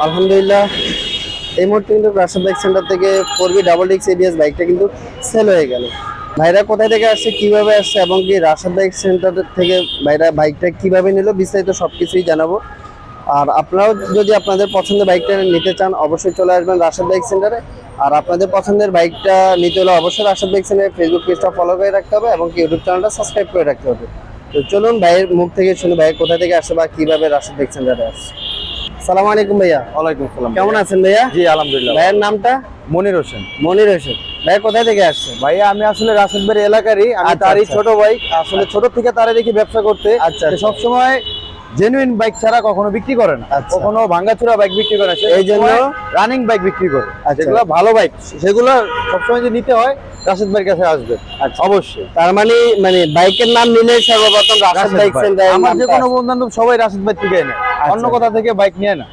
আলহামদুলিল্লাহ এই মুহূর্তে কিন্তু রাশেদ বাইক সেন্টার থেকে 4B ডাবল ডিক্স এবিএস বাইকটা কিন্তু সেল হয়ে গেল। ভাইরা কোথায় থেকে আসছে, কিভাবে আসছে এবং কি রাশেদ বাইক সেন্টার থেকে ভাইরা বাইকটা কিভাবে নিল বিস্তারিত সবকিছুই জানাবো। আর আপনারাও যদি আপনাদের পছন্দের বাইকটা নিতে চান অবশ্যই চলে আসবেন রাশেদ বাইক সেন্টারে। আর আপনাদের পছন্দের বাইকটা নিতে হলে অবশ্যই রাশেদ বাইক সেন্টারের ফেসবুক পেজটা ফলো করে রাখতে হবে এবং ইউটিউব চ্যানেলটা সাবস্ক্রাইব করে রাখতে হবে। তো চলুন ভাইয়ের মুখ থেকে শুনি ভাই কোথা থেকে আসছে বা কিভাবে রাশেদ বাইক সেন্টারে আসছে। সালাম আলাইকুম ভাইয়া। ওয়ালাইকুম আসসালাম। কেমন আছেন ভাইয়া? জি আলহামদুলিল্লাহ। ভাইয়ের নামটা? মনির হোসেন। মনির হোসেন। ভাই কোথায় থেকে আসছে? ভাইয়া আমি আসলে রাশেদ ভাইয়ের এলাকারই, আমি আচ্ছা, তারই আচ্ছা। ছোট ভাই। আসলে ছোট থেকে তারে দেখি ব্যবসা করতে। আচ্ছা, সে সবসময় জেনুইন বাইক ছাড়া কখনো বিক্রি করে না, আচ্ছা। কখনো ভাঙ্গাচুরা বাইক বিক্রি করে না। সে এই জন্য রানিং বাইক বিক্রি করে, আচ্ছা। যেগুলো ভালো বাইক সেগুলো সবসময় যে নিতে হয় রাশেদ ভাইয়ের কাছে আসবে। আচ্ছা। অবশ্যই। তার মানে বাইকের নাম নিলে সর্বপ্রথম রাশেদ রাশেদ বাইক ভাই। সেন্টার। আমার যে কোনো বন্ধু বান্ধব সবাই রাশেদ ভাই থেকে নেয়, অন্য আচ্ছা। কোথা থেকে বাইক নিয়ে না।